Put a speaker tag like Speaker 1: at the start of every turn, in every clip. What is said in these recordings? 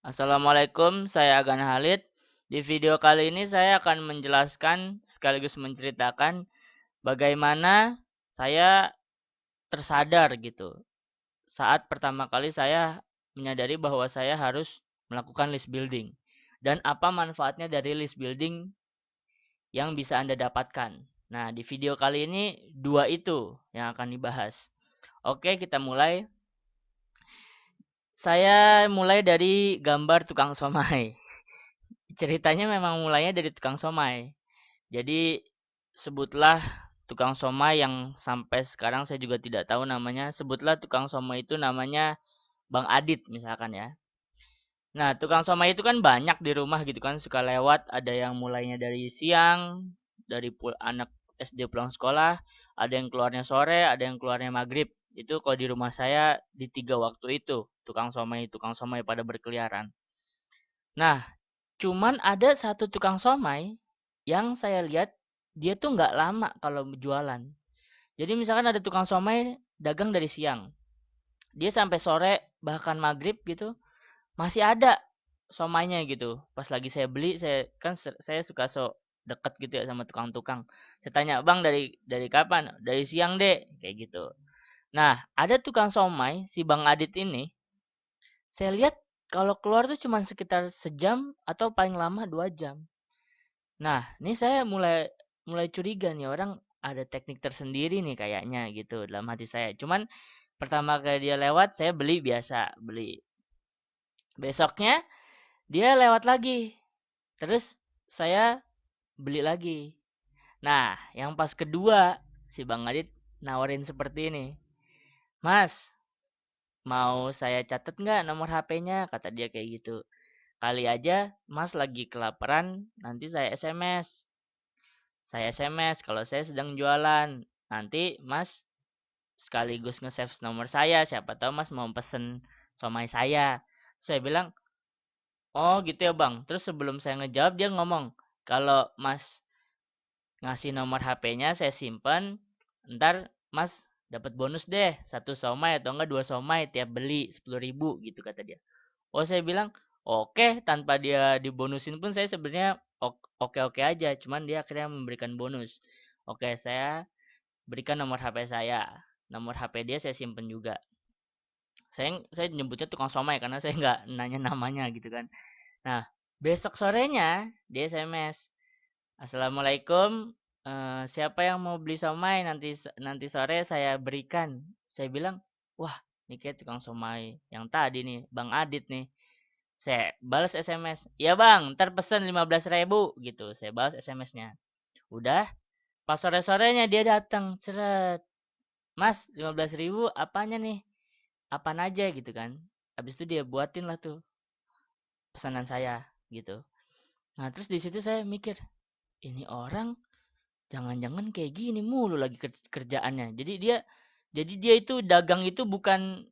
Speaker 1: Assalamualaikum, saya Agan Halid. Di video kali ini saya akan menjelaskan sekaligus menceritakan bagaimana saya tersadar gitu. Saat pertama kali saya menyadari bahwa saya harus melakukan list building. Dan apa manfaatnya dari list building yang bisa Anda dapatkan. Nah, di video kali ini dua itu yang akan dibahas. Oke, kita mulai. Saya mulai dari gambar tukang somai. Ceritanya memang mulainya dari tukang somai. Jadi sebutlah tukang somai yang sampai sekarang saya juga tidak tahu namanya. Sebutlah tukang somai itu namanya Bang Adit misalkan ya. Nah, tukang somai itu kan banyak di rumah gitu kan, suka lewat. Ada yang mulainya dari siang, dari anak SD pulang sekolah, ada yang keluarnya sore, ada yang keluarnya maghrib. Itu kalau di rumah saya di tiga waktu itu, tukang somai pada berkeliaran. Nah, cuman ada satu tukang somai yang saya lihat dia tuh nggak lama kalau jualan. Jadi misalkan ada tukang somai dagang dari siang, dia sampai sore bahkan maghrib gitu masih ada somainya gitu. Pas lagi saya beli, saya suka deket gitu ya sama tukang-tukang. Saya tanya, "Bang, dari kapan?" "Dari siang, Dek." Kayak gitu. Nah, ada tukang somai si Bang Adit ini, saya lihat kalau keluar tuh cuma sekitar sejam atau paling lama 2 jam. Nah, ini saya mulai mulai curiga nih orang ada teknik tersendiri nih kayaknya gitu dalam hati saya. Cuman pertama kali dia lewat saya beli biasa, beli. Besoknya dia lewat lagi. Terus saya beli lagi. Nah, yang pas kedua si Bang Adit nawarin seperti ini. "Mas, mau saya catat nggak nomor HP-nya?" Kata dia kayak gitu. "Kali aja Mas lagi kelaparan, nanti saya SMS." Saya SMS kalau saya sedang jualan. Nanti Mas sekaligus nge-save nomor saya. Siapa tahu Mas mau pesen somai saya. Saya bilang, "Oh gitu ya Bang." Terus sebelum saya ngejawab dia ngomong, "Kalau Mas ngasih nomor HP-nya saya simpen. Ntar Mas dapat bonus deh. Satu somai atau enggak dua somai tiap beli 10.000 gitu," kata dia. Oh, saya bilang, "Oke." Tanpa dia dibonusin pun saya sebenarnya oke-oke aja. Cuman dia akhirnya memberikan bonus. Oke, saya berikan nomor HP saya. Nomor HP dia saya simpen juga. Saya nyebutnya tukang somai karena saya nggak nanya namanya gitu kan. Nah, besok sorenya dia SMS. "Assalamualaikum, siapa yang mau beli somai nanti nanti sore saya berikan." Saya bilang, "Wah, ini kayak tukang somai yang tadi nih, Bang Adit nih." Saya balas SMS, "Iya Bang, ntar pesen 15.000." Gitu. Saya balas SMS-nya. Udah, pas sore-sorenya dia datang, ceret. "Mas, 15.000 apanya nih? Apaan aja?" Gitu kan. Habis itu dia buatin lah tuh pesanan saya gitu. Nah, terus di situ saya mikir, ini orang jangan-jangan kayak gini mulu lagi kerjaannya. Jadi dia itu dagang itu bukan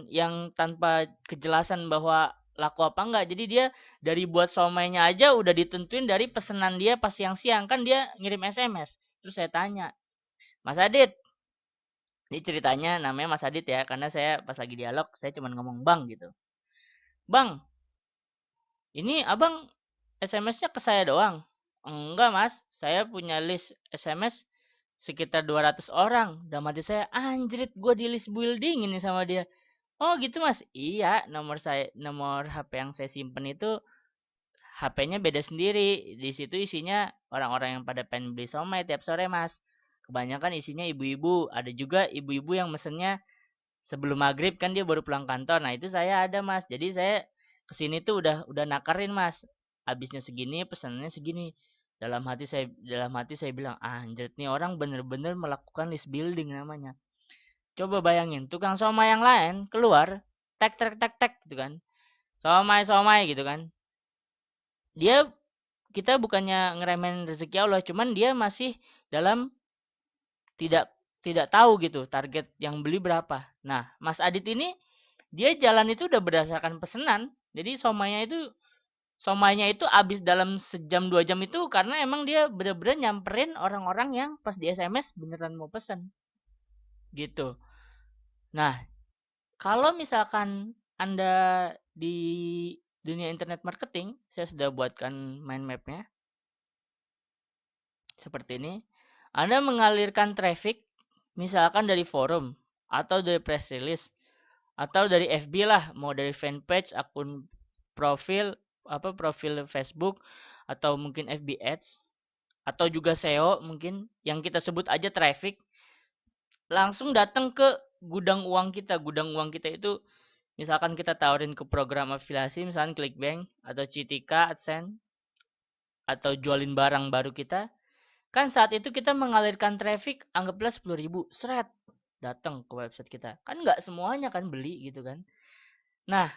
Speaker 1: yang tanpa kejelasan bahwa laku apa enggak. Jadi dia dari buat somainya aja udah ditentuin dari pesanan dia pas siang-siang kan dia ngirim SMS. Terus saya tanya, "Mas Adit," ini ceritanya namanya Mas Adit ya, karena saya pas lagi dialog saya cuma ngomong Bang gitu. "Bang, ini abang SMS-nya ke saya doang?" "Enggak mas, saya punya list SMS sekitar 200 orang." Dalam hati saya, anjrit gue di list building ini sama dia. "Oh gitu mas?" "Iya, nomor HP yang saya simpen itu HP-nya beda sendiri. Di situ isinya orang-orang yang pada pengen beli somai tiap sore mas. Kebanyakan isinya ibu-ibu. Ada juga ibu-ibu yang mesennya sebelum maghrib kan dia baru pulang kantor. Nah itu saya ada mas. Jadi saya kesini tuh udah nakarin mas. Habisnya segini, pesanannya segini." Dalam hati saya bilang, anjir nih orang bener-bener melakukan list building namanya. Coba bayangin, tukang somai yang lain keluar, tek tek tek tek gitu kan. Somai somai gitu kan. Dia kita bukannya ngeremehin rezeki Allah, cuman dia masih dalam tidak tidak tahu gitu target yang beli berapa. Nah, Mas Adit ini dia jalan itu udah berdasarkan pesanan. Jadi somainya itu habis dalam sejam 2 jam itu karena emang dia bener-bener nyamperin orang-orang yang pas di SMS beneran mau pesen gitu. Nah, kalau misalkan Anda di dunia internet marketing, saya sudah buatkan mind mapnya seperti ini. Anda mengalirkan traffic misalkan dari forum atau dari press release atau dari FB lah, mau dari fanpage, akun profil profil Facebook atau mungkin FB Ads atau juga SEO mungkin yang kita sebut aja traffic, langsung datang ke gudang uang kita. Gudang uang kita itu misalkan kita tawarin ke program afiliasi misalkan Clickbank atau Citika, AdSense atau jualin barang baru kita. Kan saat itu kita mengalirkan traffic anggaplah 10.000 seret datang ke website kita. Kan nggak semuanya kan beli gitu kan. Nah,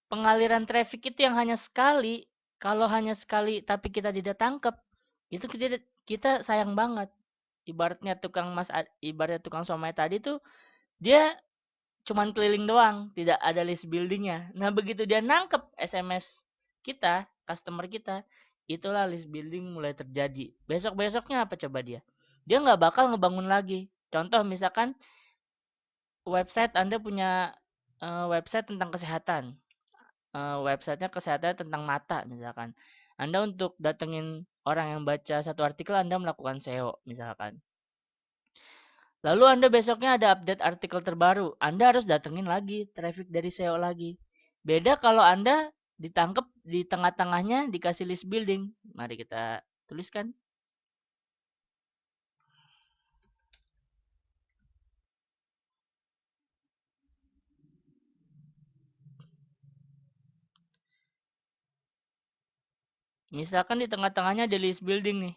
Speaker 1: pengaliran traffic itu yang hanya sekali, kalau hanya sekali tapi kita tidak tangkap, itu kita sayang banget. Ibaratnya tukang somai tadi tuh dia cuman keliling doang, tidak ada list buildingnya. Nah, begitu dia nangkep SMS kita, customer kita, itulah list building mulai terjadi. Besok-besoknya apa coba dia? Dia nggak bakal ngebangun lagi. Contoh misalkan website Anda punya website tentang kesehatan. Websitenya kesehatan tentang mata misalkan. Anda untuk datengin orang yang baca satu artikel Anda melakukan SEO misalkan. Lalu Anda besoknya ada update artikel terbaru. Anda harus datengin lagi traffic dari SEO lagi. Beda kalau Anda ditangkap di tengah-tengahnya dikasih list building. Mari kita tuliskan. Misalkan di tengah-tengahnya ada list building nih.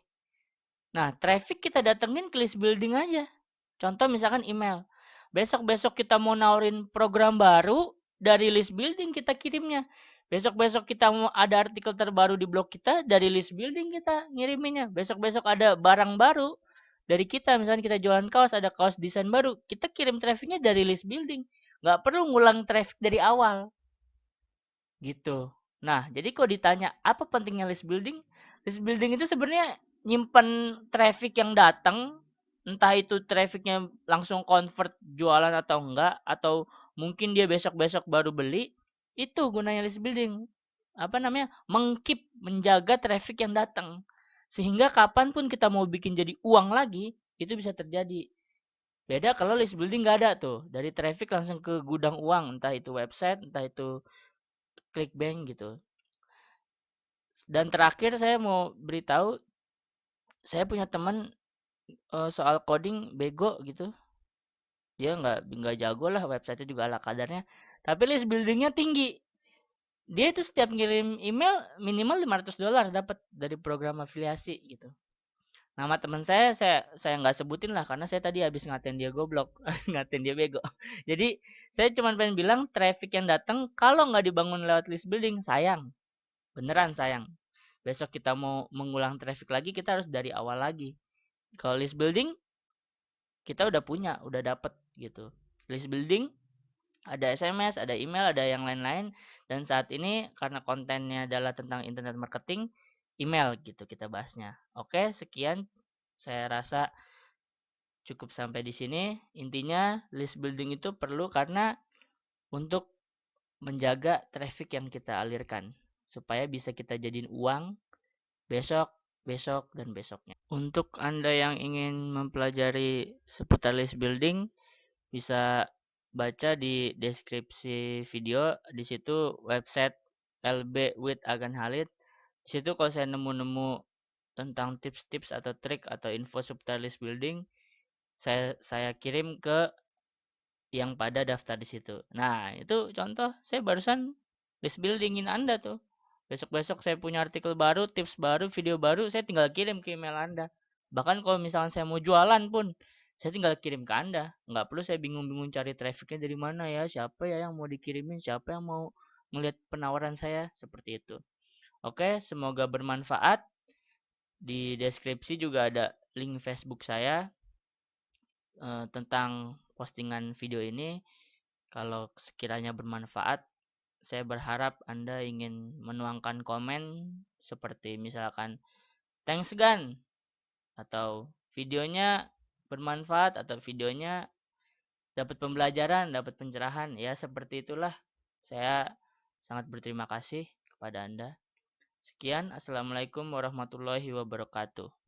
Speaker 1: Nah, traffic kita datengin ke list building aja. Contoh misalkan email. Besok-besok kita mau nawarin program baru, dari list building kita kirimnya. Besok-besok kita mau ada artikel terbaru di blog kita, dari list building kita ngiriminnya. Besok-besok ada barang baru dari kita, misalnya kita jualan kaos, ada kaos desain baru, kita kirim trafficnya dari list building. Nggak perlu ngulang traffic dari awal. Gitu. Nah, jadi kalau ditanya apa pentingnya list building itu sebenarnya nyimpen traffic yang datang, entah itu trafficnya langsung convert jualan atau enggak, atau mungkin dia besok-besok baru beli, itu gunanya list building. Apa namanya? Mengkeep, menjaga traffic yang datang. Sehingga kapanpun kita mau bikin jadi uang lagi, itu bisa terjadi. Beda kalau list building nggak ada tuh. Dari traffic langsung ke gudang uang, entah itu website, entah itu Clickbank gitu. Dan terakhir saya mau beritahu, saya punya teman soal coding bego gitu. Dia nggak jago lah, website juga ala kadarnya. Tapi list buildingnya tinggi. Dia itu setiap ngirim email minimal $500 dapat dari program afiliasi gitu. Nama teman saya nggak sebutin lah karena saya tadi habis ngatain dia goblok, ngatain dia bego. Jadi saya cuma pengen bilang traffic yang datang kalau nggak dibangun lewat list building sayang, beneran sayang. Besok kita mau mengulang traffic lagi, kita harus dari awal lagi. Kalau list building, kita udah punya, udah dapet gitu. List building, ada SMS, ada email, ada yang lain-lain. Dan saat ini karena kontennya adalah tentang internet marketing, email gitu kita bahasnya. Oke, sekian. Saya rasa cukup sampai di sini. Intinya list building itu perlu karena untuk menjaga traffic yang kita alirkan supaya bisa kita jadiin uang besok, besok, dan besoknya. Untuk Anda yang ingin mempelajari seputar list building, bisa baca di deskripsi video. Di situ website LB with Agan Halid. Di situ kalau saya nemu-nemu tentang tips-tips atau trik atau info seputar list building, saya kirim ke yang pada daftar di situ. Nah, itu contoh saya barusan list buildingin Anda tuh. Besok-besok saya punya artikel baru, tips baru, video baru, saya tinggal kirim ke email Anda. Bahkan kalau misalnya saya mau jualan pun, saya tinggal kirim ke Anda. Nggak perlu saya bingung-bingung cari trafficnya dari mana ya, siapa ya yang mau dikirimin, siapa yang mau melihat penawaran saya, seperti itu. Oke, semoga bermanfaat. Di deskripsi juga ada link Facebook saya tentang postingan video ini. Kalau sekiranya bermanfaat, saya berharap Anda ingin menuangkan komen seperti misalkan thanks Gan, atau videonya bermanfaat, atau videonya dapat pembelajaran, dapat pencerahan, ya seperti itulah. Saya sangat berterima kasih kepada Anda. Sekian, Assalamualaikum warahmatullahi wabarakatuh.